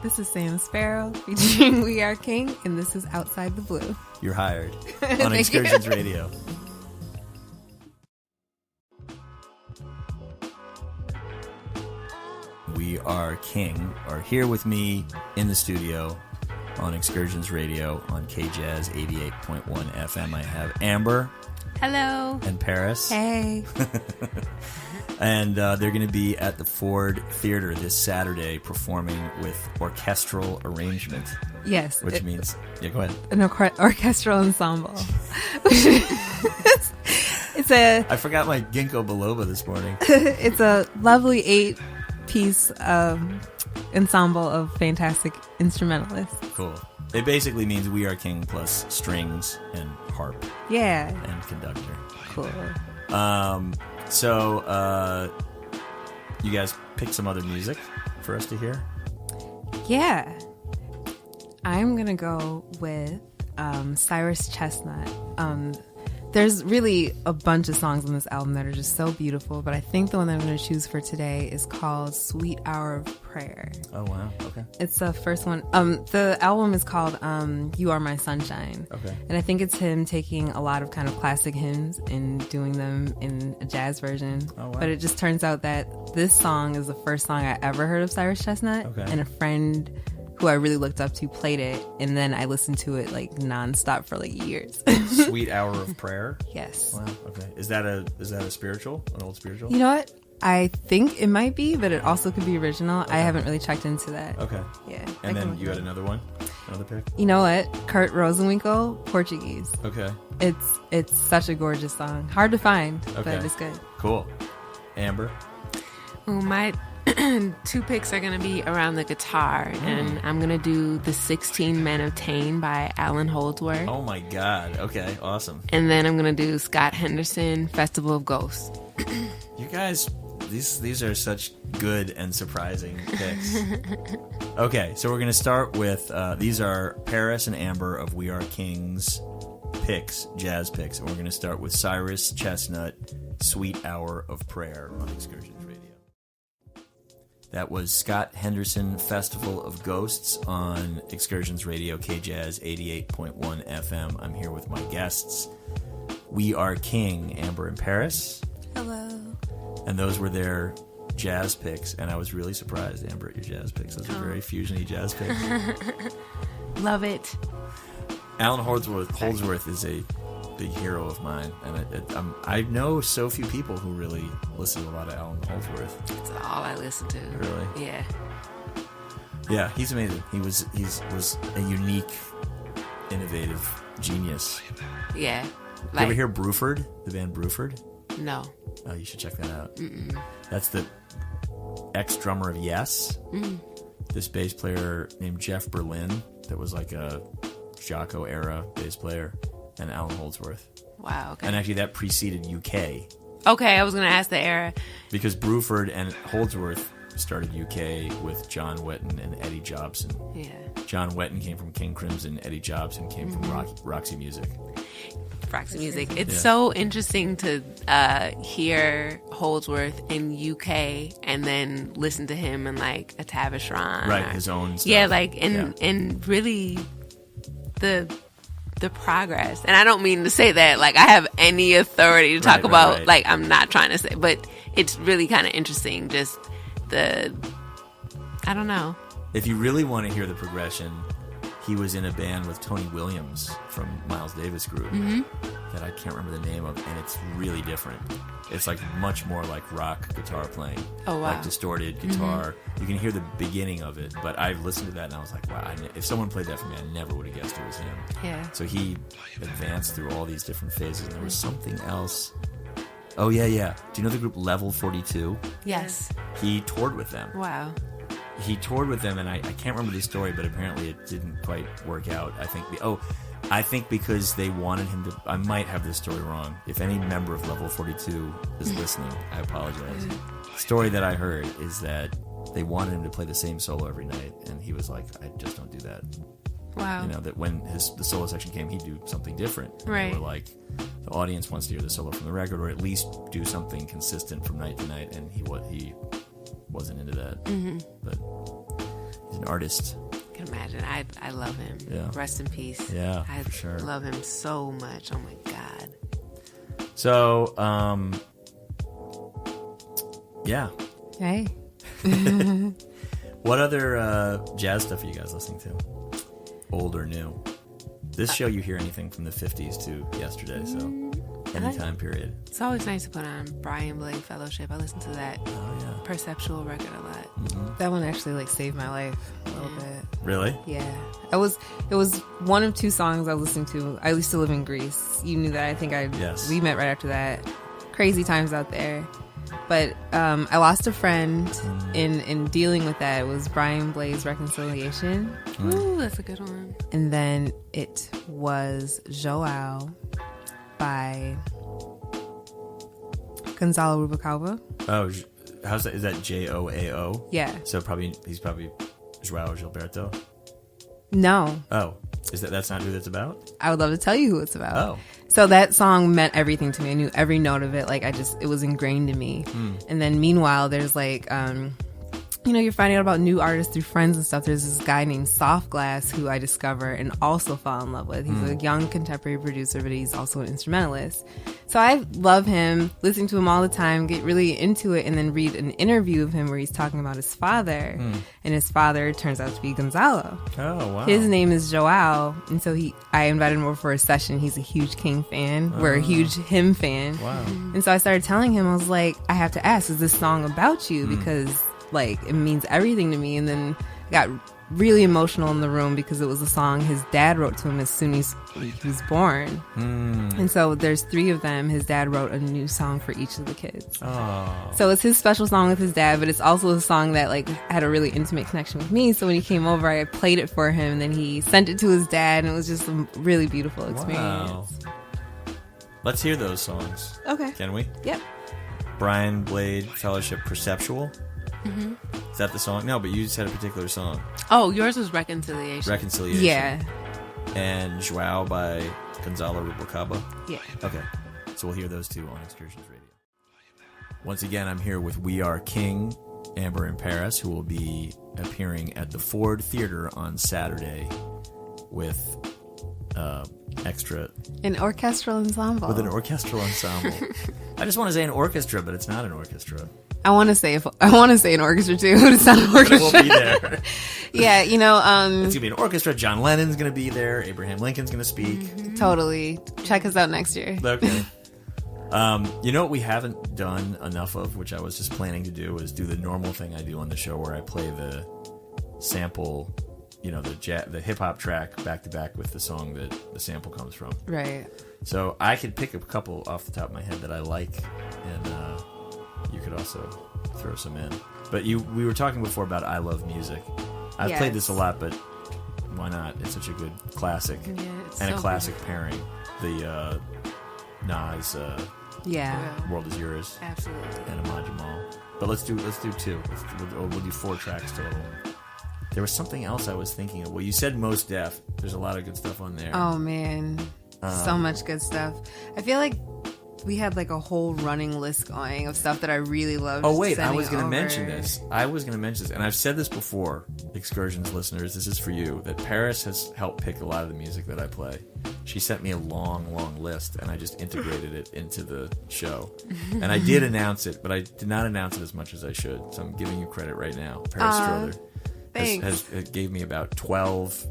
[SPEAKER 3] this is Sam Sparrow featuring We Are King, and this is Outside the Blue.
[SPEAKER 2] You're hired on Excursions Radio. We Are King are here with me in the studio on Excursions Radio on KJAZZ 88.1 FM. I have Amber.
[SPEAKER 4] Hello.
[SPEAKER 2] And Paris.
[SPEAKER 3] Hey.
[SPEAKER 2] And they're going to be at the Ford Theater this Saturday performing with orchestral arrangement.
[SPEAKER 3] Yes.
[SPEAKER 2] Which means... Yeah, go ahead.
[SPEAKER 3] An orchestral ensemble. It's a...
[SPEAKER 2] I forgot my ginkgo biloba this morning.
[SPEAKER 3] It's a lovely 8-piece ensemble of fantastic instrumentalists.
[SPEAKER 2] Cool. It basically means We Are King plus strings and harp.
[SPEAKER 3] Yeah.
[SPEAKER 2] And conductor.
[SPEAKER 3] Cool.
[SPEAKER 2] So, you guys picked some other music for us to hear?
[SPEAKER 3] Yeah. I'm going to go with Cyrus Chestnut. There's really a bunch of songs on this album that are just so beautiful, but I think the one that I'm going to choose for today is called Sweet Hour of Prayer.
[SPEAKER 2] Oh, wow. Okay.
[SPEAKER 3] It's the first one. The album is called You Are My Sunshine.
[SPEAKER 2] Okay.
[SPEAKER 3] And I think it's him taking a lot of kind of classic hymns and doing them in a jazz version.
[SPEAKER 2] Oh, wow.
[SPEAKER 3] But it just turns out that this song is the first song I ever heard of Cyrus Chestnut.
[SPEAKER 2] Okay.
[SPEAKER 3] And a friend who I really looked up to played it, and then I listened to it like nonstop for like years.
[SPEAKER 2] Sweet Hour of Prayer?
[SPEAKER 3] Yes.
[SPEAKER 2] Wow, okay. Is that a spiritual? An old spiritual?
[SPEAKER 3] You know what? I think it might be, but it also could be original. Okay. I haven't really checked into that.
[SPEAKER 2] Okay.
[SPEAKER 3] Yeah.
[SPEAKER 2] And then you had another one? Another pick?
[SPEAKER 3] You know what? Kurt Rosenwinkel, Portuguese.
[SPEAKER 2] Okay.
[SPEAKER 3] It's such a gorgeous song. Hard to find, but it's good.
[SPEAKER 2] Cool. Amber?
[SPEAKER 4] Well, my 2 picks are going to be around the guitar, and I'm going to do The 16 Men of Tane by Alan Holdsworth.
[SPEAKER 2] Oh my God. Okay, awesome.
[SPEAKER 4] And then I'm going to do Scott Henderson, Festival of Ghosts.
[SPEAKER 2] You guys, these are such good and surprising picks. Okay, so we're going to start with, these are Paris and Amber of We Are King's picks, jazz picks, and we're going to start with Cyrus Chestnut, Sweet Hour of Prayer on Excursions Radio. That was Scott Henderson, Festival of Ghosts on Excursions Radio, KJAZZ 88.1 FM. I'm here with my guests. We Are King, Amber and Paris.
[SPEAKER 3] Hello.
[SPEAKER 2] And those were their jazz picks, and I was really surprised, Amber, at your jazz picks. Those are very fusion-y jazz picks.
[SPEAKER 4] Love it.
[SPEAKER 2] Alan Holdsworth is a big hero of mine, and I know so few people who really listen to a lot of Alan Holdsworth.
[SPEAKER 4] That's all I listen to.
[SPEAKER 2] Really?
[SPEAKER 4] Yeah.
[SPEAKER 2] Yeah, he's amazing. He was a unique, innovative genius.
[SPEAKER 4] Yeah.
[SPEAKER 2] You ever hear Bruford, the band Bruford?
[SPEAKER 4] No.
[SPEAKER 2] Oh, you should check that out. That's the ex-drummer of Yes. This bass player named Jeff Berlin that was like a Jocko era bass player, and Alan Holdsworth.
[SPEAKER 4] Wow, okay.
[SPEAKER 2] And actually that preceded UK.
[SPEAKER 4] Okay, I was going to ask the era.
[SPEAKER 2] Because Bruford and Holdsworth started UK with John Wetton and Eddie Jobson.
[SPEAKER 4] Yeah.
[SPEAKER 2] John Wetton came from King Crimson, Eddie Jobson came from Roxy Music.
[SPEAKER 4] Roxy Music. It's so interesting to hear Holdsworth in UK and then listen to him in like a Tavishron.
[SPEAKER 2] Right, his own stuff.
[SPEAKER 4] Yeah, like and really the progress. And I don't mean to say that like I have any authority to talk about like I'm not trying to say, but it's really kind of interesting just I don't know.
[SPEAKER 2] If you really want to hear the progression, he was in a band with Tony Williams from Miles Davis Group that I can't remember the name of, and it's really different. It's like much more like rock guitar playing. Oh, wow. Like distorted guitar. You can hear the beginning of it, but I listened to that and I was like, wow, if someone played that for me, I never would have guessed it was him.
[SPEAKER 4] Yeah.
[SPEAKER 2] So he advanced through all these different phases, and there was something else. Oh, yeah. Do you know the group Level 42?
[SPEAKER 4] Yes.
[SPEAKER 2] He toured with them.
[SPEAKER 4] Wow.
[SPEAKER 2] He toured with them, and I can't remember the story, but apparently it didn't quite work out. I think because they wanted him to... I might have this story wrong. If any member of Level 42 is listening, I apologize. The story that I heard is that they wanted him to play the same solo every night, and he was like, I just don't do that.
[SPEAKER 4] Wow.
[SPEAKER 2] You know, that when the solo section came, he'd do something different.
[SPEAKER 4] Right.
[SPEAKER 2] Or like, the audience wants to hear the solo from the record, or at least do something consistent from night to night, and he wasn't into that. But he's an artist.
[SPEAKER 4] I can imagine. I love him.
[SPEAKER 2] Yeah.
[SPEAKER 4] Rest in peace.
[SPEAKER 2] Yeah,
[SPEAKER 4] I
[SPEAKER 2] for sure.
[SPEAKER 4] love him so much. Oh my God.
[SPEAKER 2] So, yeah.
[SPEAKER 3] Hey.
[SPEAKER 2] What other jazz stuff are you guys listening to? Old or new? This show, you hear anything from the 50s to yesterday, so any time period.
[SPEAKER 4] It's always nice to put on Brian Blade Fellowship. I listen to that Perceptual record a lot.
[SPEAKER 3] That one actually like saved my life a little bit.
[SPEAKER 2] Really?
[SPEAKER 3] Yeah. It was one of two songs I was listening to. I used to live in Greece. You knew that. I think we met right after that. Crazy times out there. But I lost a friend in dealing with that. It was Brian Blade's Reconciliation.
[SPEAKER 4] Ooh, that's a good one.
[SPEAKER 3] And then it was Joao by Gonzalo Rubalcaba.
[SPEAKER 2] Oh, how's that? Is that Joao?
[SPEAKER 3] Yeah.
[SPEAKER 2] So he's probably Joao Gilberto?
[SPEAKER 3] No.
[SPEAKER 2] Oh, that's not who that's about?
[SPEAKER 3] I would love to tell you who it's about.
[SPEAKER 2] Oh.
[SPEAKER 3] So that song meant everything to me. I knew every note of it. Like it was ingrained in me. And then meanwhile, there's like, you're finding out about new artists through friends and stuff. There's this guy named Soft Glass who I discovered and also fell in love with. He's a young contemporary producer, but he's also an instrumentalist. So I love him, listening to him all the time, get really into it, and then read an interview of him where he's talking about his father. And his father turns out to be Gonzalo.
[SPEAKER 2] Oh, wow.
[SPEAKER 3] His name is Joao. And so I invited him over for a session. He's a huge King fan. We're a huge him fan.
[SPEAKER 2] Wow.
[SPEAKER 3] And so I started telling him, I was like, I have to ask, is this song about you? Because like it means everything to me. And then I got really emotional in the room because it was a song his dad wrote to him as soon as he was born. And so there's 3 of them. His dad wrote a new song for each of the kids.
[SPEAKER 2] Oh.
[SPEAKER 3] So it's his special song with his dad, but it's also a song that like had a really intimate connection with me. So when he came over, I played it for him, and then he sent it to his dad, and it was just a really beautiful experience.
[SPEAKER 2] Wow. Let's hear those songs.
[SPEAKER 3] Okay.
[SPEAKER 2] Can we?
[SPEAKER 3] Yep.
[SPEAKER 2] Brian Blade Fellowship, Perceptual. Is that the song? No, but you said a particular song.
[SPEAKER 4] Oh, yours was Reconciliation.
[SPEAKER 2] Reconciliation.
[SPEAKER 3] Yeah.
[SPEAKER 2] And Joao by Gonzalo Rubalcaba.
[SPEAKER 3] Yeah.
[SPEAKER 2] Okay. So we'll hear those two on Excursions Radio. Once again, I'm here with We Are King, Amber in Paris, who will be appearing at the Ford Theater on Saturday with
[SPEAKER 3] an orchestral ensemble.
[SPEAKER 2] With an orchestral ensemble. I just want to say an orchestra, but it's not an orchestra.
[SPEAKER 3] I want to say an orchestra too. It's not an orchestra.
[SPEAKER 2] We'll be there.
[SPEAKER 3] Yeah,
[SPEAKER 2] It's going to be an orchestra. John Lennon's going to be there. Abraham Lincoln's going to speak.
[SPEAKER 3] Totally. Check us out next year.
[SPEAKER 2] Okay. You know what we haven't done enough of, which I was just planning to do, is do the normal thing I do on the show where I play the sample, the hip-hop track back-to-back with the song that the sample comes from.
[SPEAKER 3] Right.
[SPEAKER 2] So I could pick a couple off the top of my head that I like, and you could also throw some in. But we were talking before about I Love Music. I've played this a lot, but why not? It's such a good classic, and a classic pairing. The Nas World Is Yours,
[SPEAKER 4] Absolutely.
[SPEAKER 2] and Ahmad Jamal. But let's do two. We'll do 4 tracks total. There was something else I was thinking of. Well, you said Mos Def. There's a lot of good stuff on there.
[SPEAKER 3] Oh man, so much good stuff. I feel like we had like a whole running list going of stuff that I really loved.
[SPEAKER 2] Oh wait, I was going to mention this. And I've said this before, Excursions listeners. This is for you. That Paris has helped pick a lot of the music that I play. She sent me a long, long list, and I just integrated it into the show. And I did announce it, but I did not announce it as much as I should. So I'm giving you credit right now. Paris Strother has gave me about 12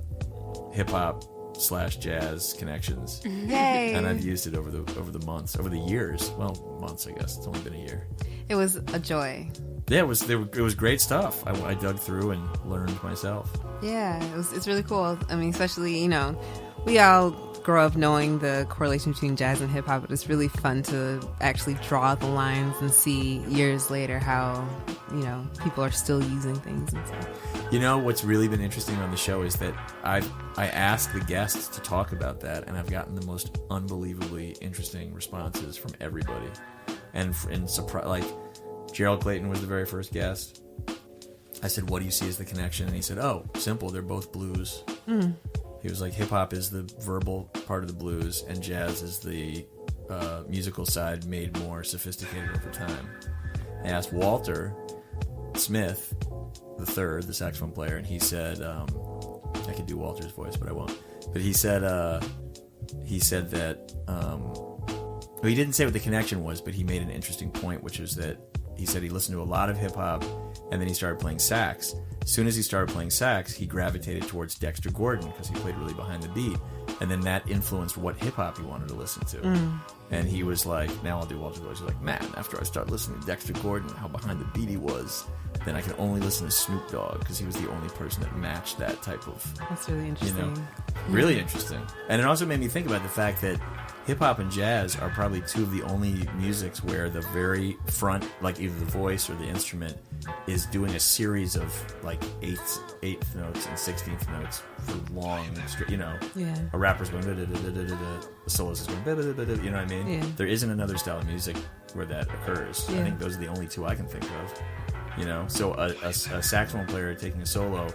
[SPEAKER 2] hip hop / jazz connections.
[SPEAKER 3] Yay!
[SPEAKER 2] And I've used it over the months, over the years. Well, months, I guess. It's only been a year.
[SPEAKER 3] It was a joy.
[SPEAKER 2] Yeah, it was great stuff. I dug through and learned myself.
[SPEAKER 3] Yeah, it's really cool. I mean, especially, we all grow up knowing the correlation between jazz and hip hop, but it's really fun to actually draw the lines and see years later how, people are still using things and stuff.
[SPEAKER 2] What's really been interesting on the show is that I asked the guests to talk about that, and I've gotten the most unbelievably interesting responses from everybody. And like Gerald Clayton was the very first guest. I said, "What do you see as the connection?" And he said, "Oh, simple. They're both blues." He was like, "Hip hop is the verbal part of the blues, and jazz is the musical side made more sophisticated over time." I asked Walter Smith, the third, the saxophone player, and he said, I could do Walter's voice, but I won't. But he said that, well, he didn't say what the connection was, but he made an interesting point, which was that he said he listened to a lot of hip hop, and then he started playing sax. As soon as he started playing sax, he gravitated towards Dexter Gordon because he played really behind the beat, and then that influenced what hip hop he wanted to listen to. And he was like, now I'll do Walter's voice. He's like, man, after I start listening to Dexter Gordon, how behind the beat he was, then I can only listen to Snoop Dogg because he was the only person that matched that type of...
[SPEAKER 3] That's really interesting.
[SPEAKER 2] Really interesting. And it also made me think about the fact that hip-hop and jazz are probably two of the only musics where the very front, like either the voice or the instrument, is doing a series of like eighth notes and 16th notes for long, a rapper's going the soloist is going, you know what I mean? Yeah. There isn't another style of music where that occurs. Yeah. I think those are the only two I can think of. So a saxophone player taking a solo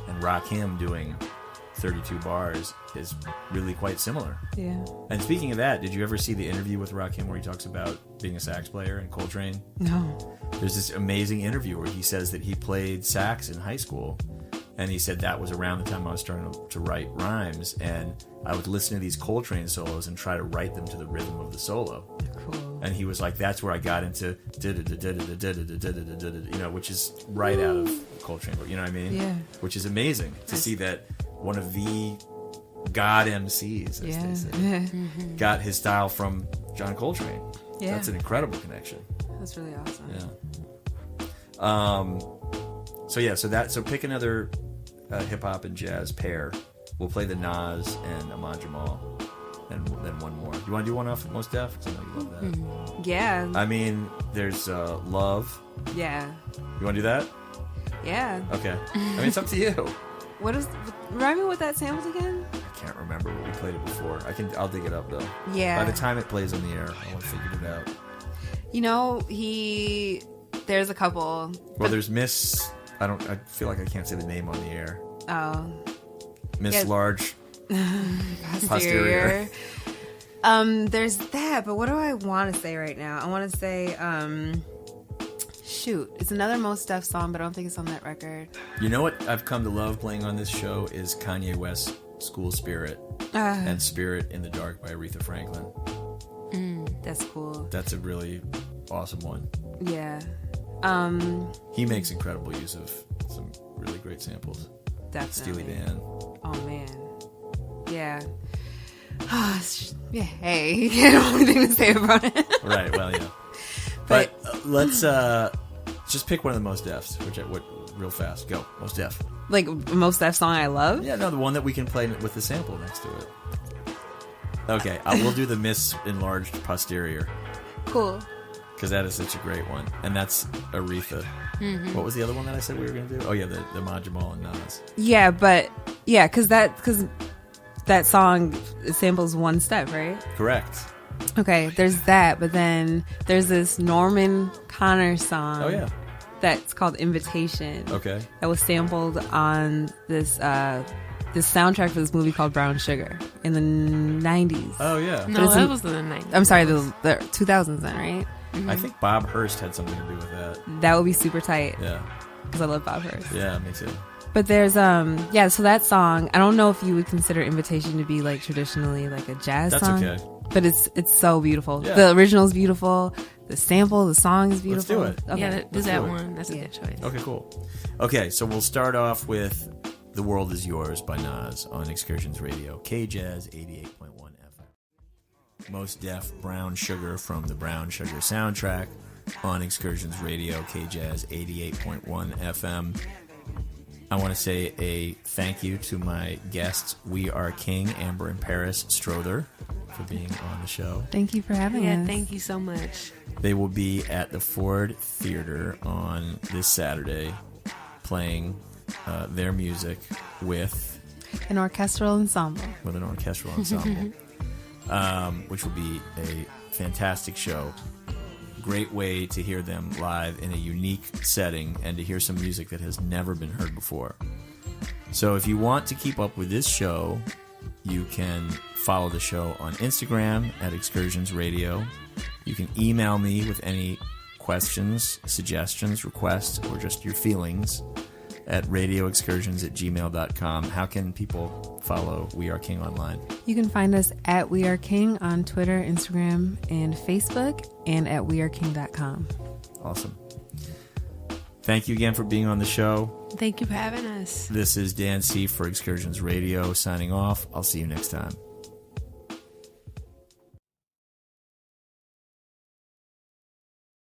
[SPEAKER 2] and Rakim doing 32 bars is really quite similar. Yeah. And speaking of that, did you ever see the interview with Rakim where he talks about being a sax player in Coltrane?
[SPEAKER 3] No.
[SPEAKER 2] There's this amazing interview where he says that he played sax in high school, and he said that was around the time I was starting to write rhymes, and I would listen to these Coltrane solos and try to write them to the rhythm of the solo. Cool. And he was like, that's where I got into which is right out of Coltrane, you know what I mean? Yeah. Which is amazing to see that one of the God MCs, as they say, got his style from John Coltrane. Yeah. That's an incredible connection.
[SPEAKER 3] That's really awesome.
[SPEAKER 2] Yeah. So pick another hip hop and jazz pair. We'll play the Nas and Ahmad Jamal, and then one more. Do you want to do one off Mos Def? Because I know you love that.
[SPEAKER 3] Yeah.
[SPEAKER 2] I mean, there's Love.
[SPEAKER 3] Yeah.
[SPEAKER 2] You want to do that?
[SPEAKER 3] Yeah.
[SPEAKER 2] Okay. I mean, it's up to you.
[SPEAKER 3] Remind me what that sampled again?
[SPEAKER 2] I can't remember, but we played it before. I'll dig it up though.
[SPEAKER 3] Yeah.
[SPEAKER 2] By the time it plays on the air, I'll have figured it out.
[SPEAKER 3] There's a couple.
[SPEAKER 2] Well, there's Miss. I feel like I can't say the name on the air.
[SPEAKER 3] Oh.
[SPEAKER 2] Miss Large Posterior.
[SPEAKER 3] There's that, but what do I want to say right now? I want to say, it's another Mos Def song, but I don't think it's on that record.
[SPEAKER 2] You know what I've come to love playing on this show is Kanye West's School Spirit and Spirit in the Dark by Aretha Franklin.
[SPEAKER 3] That's cool.
[SPEAKER 2] That's a really awesome one.
[SPEAKER 3] Yeah.
[SPEAKER 2] He makes incredible use of some really great samples.
[SPEAKER 3] Definitely.
[SPEAKER 2] Steely Dan.
[SPEAKER 3] Oh man. Yeah. Yeah. Hey, you don't have anything to say about it.
[SPEAKER 2] Right. Well, yeah. But let's just pick one of the Most Defs, real fast. Go. Most Def.
[SPEAKER 3] Like Most Def song I love.
[SPEAKER 2] Yeah, no, the one that we can play with the sample next to it. Okay, we'll do the Miss Enlarged Posterior. Cool. Because that is such a great one. And that's Aretha. Mm-hmm. What was the other one that I said we were going to do? Oh, yeah, the Majamal and Nas.
[SPEAKER 3] Yeah, but, yeah, because that song samples One Step, right?
[SPEAKER 2] Correct.
[SPEAKER 3] Okay, there's that, but then there's this Norman Connor song.
[SPEAKER 2] Oh, yeah.
[SPEAKER 3] That's called Invitation.
[SPEAKER 2] Okay.
[SPEAKER 3] That was sampled on this soundtrack for this movie called Brown Sugar in the 90s.
[SPEAKER 2] Oh, yeah.
[SPEAKER 4] No, that was the 90s.
[SPEAKER 3] I'm sorry, the 2000s then, right?
[SPEAKER 2] Mm-hmm. I think Bob Hurst had something to do with that.
[SPEAKER 3] That would be super tight.
[SPEAKER 2] Yeah.
[SPEAKER 3] Because I love Bob Hurst.
[SPEAKER 2] Yeah, me too.
[SPEAKER 3] But there's, so that song, I don't know if you would consider Invitation to be like traditionally like a jazz song.
[SPEAKER 2] That's okay.
[SPEAKER 3] But it's so beautiful.
[SPEAKER 2] Yeah.
[SPEAKER 3] The original is beautiful. The sample, the song is beautiful.
[SPEAKER 2] Let's do it.
[SPEAKER 3] Okay.
[SPEAKER 4] Yeah, do that one. That's a good choice.
[SPEAKER 2] Okay, cool. Okay, so we'll start off with The World Is Yours by Nas on Excursions Radio, KJAZZ 88.1 FM. Most Def, Brown Sugar from the Brown Sugar soundtrack on Excursions Radio, KJAZZ 88.1 FM. I want to say a thank you to my guests, We Are King, Amber and Paris Strother, for being on the show.
[SPEAKER 3] Thank you for having us.
[SPEAKER 4] Yeah, thank you so much.
[SPEAKER 2] They will be at the Ford Theater on this Saturday playing their music with
[SPEAKER 3] an orchestral ensemble.
[SPEAKER 2] With an orchestral ensemble, which will be a fantastic show. Great way to hear them live in a unique setting and to hear some music that has never been heard before. So if you want to keep up with this show, you can follow the show on Instagram at ExcursionsRadio. You can email me with any questions, suggestions, requests, or just your feelings at radioexcursions@gmail.com. How can people follow We Are King online?
[SPEAKER 3] You can find us at We Are King on Twitter, Instagram, and Facebook, and at weareking.com.
[SPEAKER 2] Awesome. Thank you again for being on the show.
[SPEAKER 4] Thank you for having us.
[SPEAKER 2] This is Dan Seeff for Excursions Radio signing off. I'll see you next time.